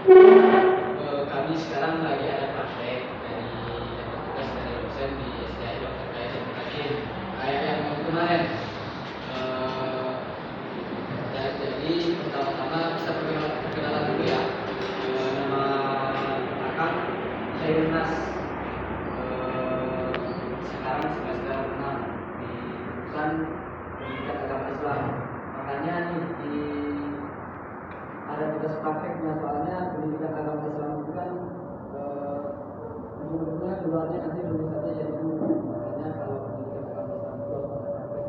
Kami sekarang lagi ada praktek dari tugas dari dosen di SDI Dr. Kaya Jemuratin kayak yang kemarin. Jadi pertama-tama kita perkenalan dulu ya. Nama Akang Khairnas, sekarang semester 6 di jurusan Pendidikan Agama Islam. Makanya nih ada tugas prakteknya, soalnya pendidikan agama Islam itu kan menurutnya keluarnya nanti lulus saja jadi guru. Makanya kalau pendidikan agama Islam itu harus ada praktek.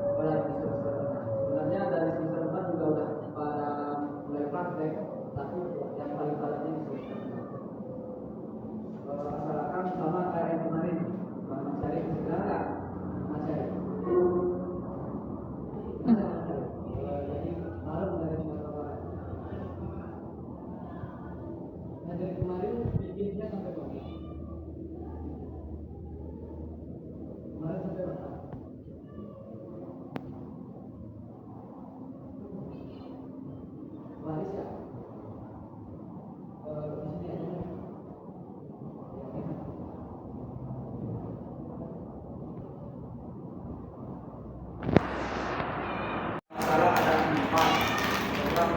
Apalagi semester 6. Sebenarnya dari semester 4 juga udah pada mulai praktek, tapi yang paling padatnya di semester 6. Asalkan sama kayak yang kemarin, Mas Syarif benar nggak? Mas Syarif. Jadi malam dari dari kemarin bikinnya sampai mana? Kemarin sampai mana? Waris ya? Di sini aja. Masalah ada 4 program.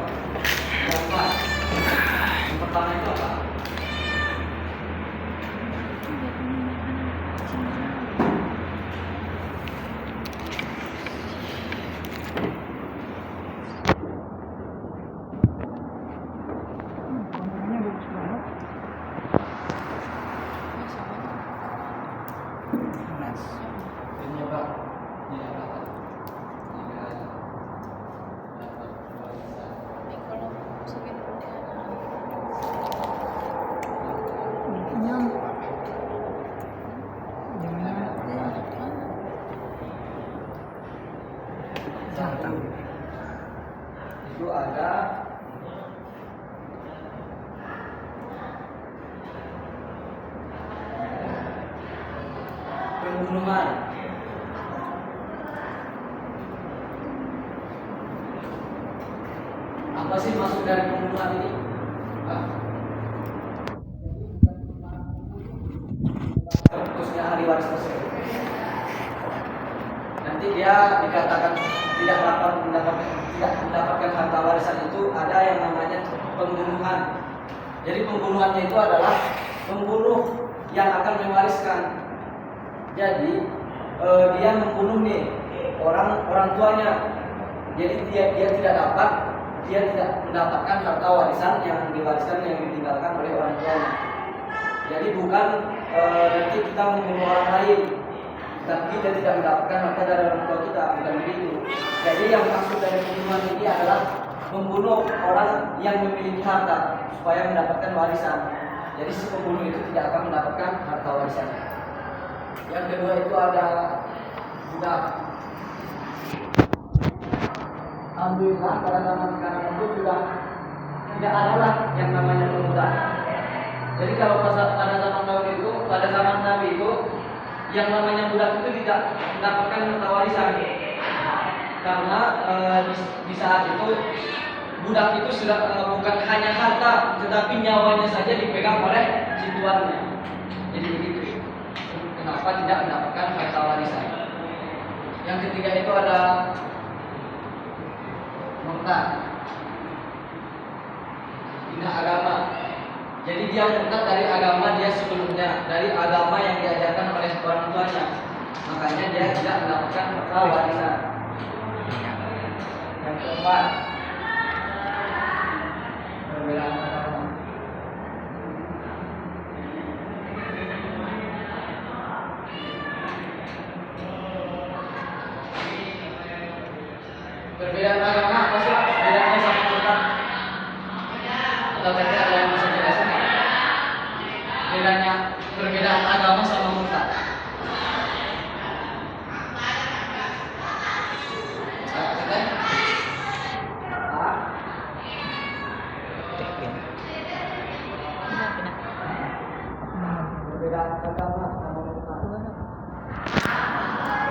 Yang pertama itu apa? Itu ada pembunuhan. Apa sih maksud dari pembunuhan ini? Terputusnya ahli waris tersebut. Nanti dia dikatakan tidak mendapatkan harta warisan, itu ada yang namanya pembunuhan. Jadi pembunuhannya itu adalah pembunuh yang akan mewariskan. Jadi dia membunuh nih orang tuanya. Jadi dia tidak mendapatkan harta warisan yang diwariskan, yang ditinggalkan oleh orang tuanya. Jadi bukan nanti kita membunuh orang lain, tapi kita tidak mendapatkan harta dari orang tua kita, bukan begitu. Jadi yang maksud dari pembunuhan ini adalah membunuh orang yang memiliki harta supaya mendapatkan warisan. Jadi si pembunuh itu tidak akan mendapatkan harta warisannya. Yang kedua itu ada budak. Alhamdulillah pada zaman sekarang itu sudah tidak ada lah yang namanya pemuda. Jadi kalau pada zaman Nabi itu yang namanya budak itu tidak mendapatkan harta warisan, karena di saat itu budak itu sudah bukan hanya harta, tetapi nyawanya saja dipegang oleh si tuannya. Jadi begitu. Kenapa tidak mendapatkan harta warisan? Yang ketiga itu ada murtad, pindah agama. Jadi dia murtad dari agama dia sebelumnya, dari agama yang diajarkan oleh orang tuanya. Makanya dia tidak mendapatkan harta warisan. Yang keempat, perbedaan agama. Perbedaan agama apa sih? Bedanya sama murtad? Atau kata ada yang bisa jelasin nggak? Bedanya perbedaan agama sama murtad. Perbedaan agama sama murtad.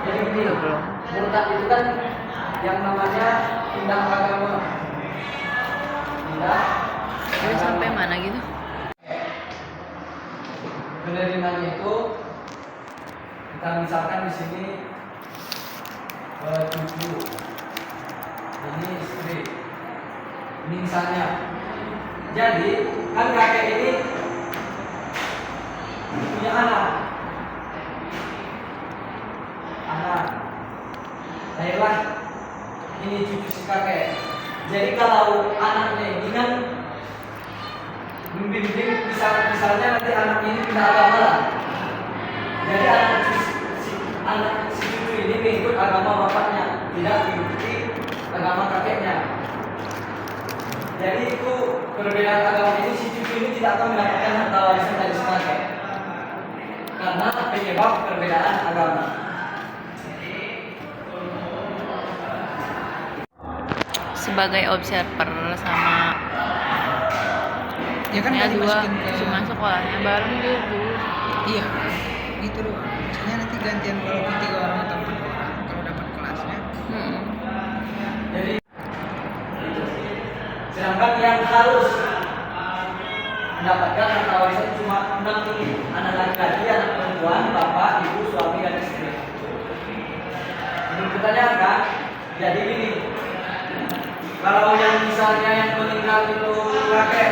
Jadi begini, murtad itu kan yang namanya pindah agama. Pindah Jadi sampai mana gitu? Penerimaannya itu kita misalkan di sini cucu, ini istri, ini misalnya. Jadi kan kakek ini punya anak, lahirlah ini cucu si kakek. Jadi kalau anaknya ini kan membimbing, misalnya nanti anak ini pindah agama lah. Jadi anak si cucu ini mengikut agama bapaknya, tidak mengikuti agama kakeknya. Jadi itu perbedaan agama ini, si cucu ini tidak akan mendapatkan harta warisan dari si kakek karena penyebab perbedaan agama. Sebagai observer sama ya kan ya tadi dua masukin ke cuma sekolahnya bareng gitu. iya gitu doang, misalnya nanti gantian walaupun 3 orang atau 4 orang kalau dapat kelasnya. Jadi sedangkan yang harus mendapatkan harta warisan cuma 6 ini, anak laki-laki, anak perempuan, bapak, ibu, suami, dan istri. Menurut pertanyaan kan, jadi gini, kalau yang misalnya yang meninggal itu kakek,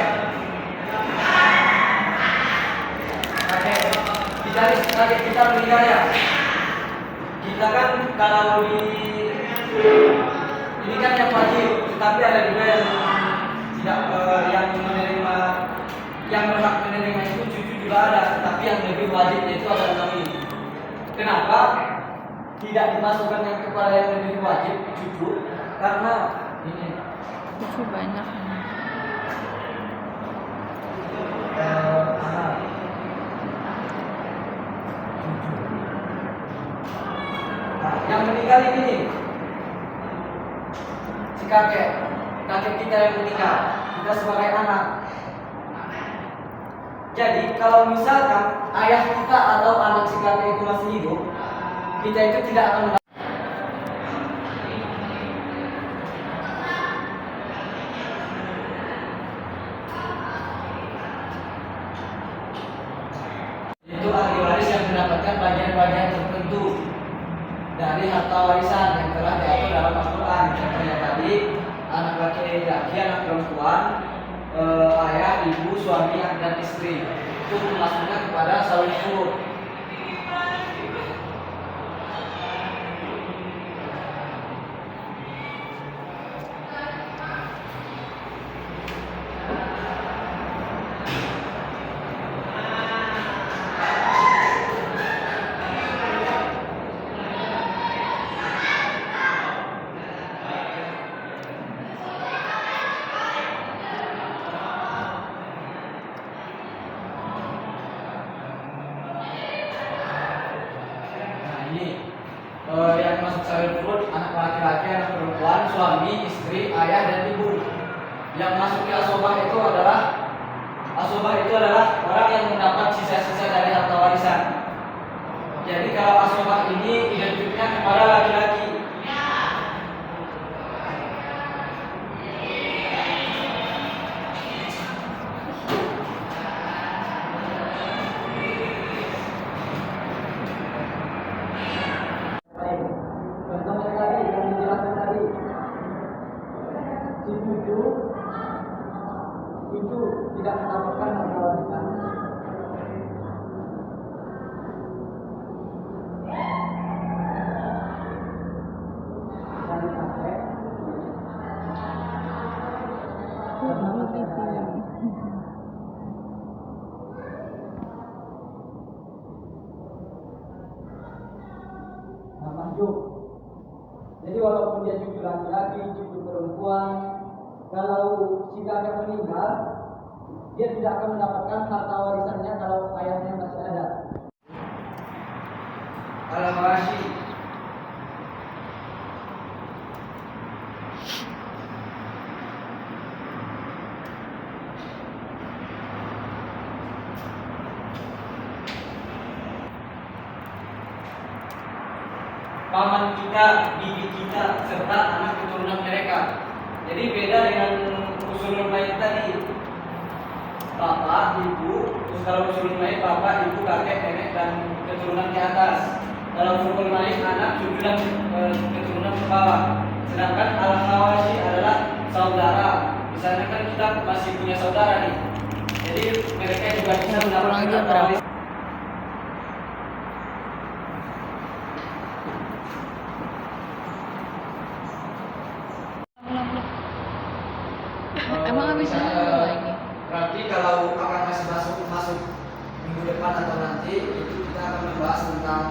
kita meninggal ya, kita kan kalau di ini kan yang wajib, tetapi ada juga yang tidak yang menerima, yang berhak menerima itu cucu juga ada, tetapi yang lebih wajib itu adalah ini. Kenapa tidak dimasukkan yang kepada yang lebih wajib cucu? Karena ini Cucu banyak. anak yang meninggal ini nih, si kakek kita yang meninggal, kita sebagai anak. Jadi kalau misalkan ayah kita atau anak si kakek itu masih hidup, kita itu tidak akan itu ahli waris yang mendapatkan bagian-bagian tertentu dari harta warisan yang telah diatur dalam Al-Quran. Contohnya tadi anak laki-laki, anak perempuan, ayah, ibu, suami, dan istri. Itu termasuknya kepada saling furud. Yang masuk sayur furud, anak laki-laki, anak perempuan, suami, istri, ayah, dan ibu. Yang masuk ke asobah itu adalah orang yang mendapat sisa-sisa dari harta warisan. Jadi kalau asobah ini identiknya kepada laki-laki. Cucu tidak mendapatkan harta warisan. Dari kakek. Manjuk. Jadi walaupun dia cucu laki-laki, cucu perempuan, kalau si kakek meninggal, dia tidak akan mendapatkan harta warisannya kalau ayahnya masih ada. Al-Mawashi. Paman kita, bibi kita, serta anak keturunan mereka. Jadi beda dengan usulul bait tadi. bapak, ibu, terus kalau usul naik bapak, ibu, kakek, nenek dan keturunan ke atas. Kalau usul naik anak, cucu dan keturunan ke bawah. Sedangkan al-hawashi adalah saudara. Misalnya kan kita masih punya saudara nih. Jadi mereka juga bisa Pulang mendapatkan jam berapa? al-hawashi. Emang habisnya lagi? Berarti kalau akan masih masuk minggu depan atau nanti itu kita akan membahas tentang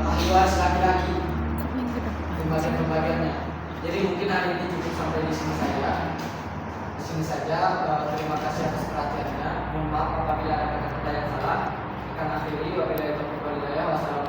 ahli waris laki-laki, Kok minggu depan? pembagian-pembagiannya. Jadi mungkin hari ini cukup sampai di sini saja. Di sini saja. Terima kasih atas perhatiannya. Mohon maaf apabila ada kata-kata yang salah. Akan akhiri wabillahi taufiq wal hidayah. Wassalamualaikum.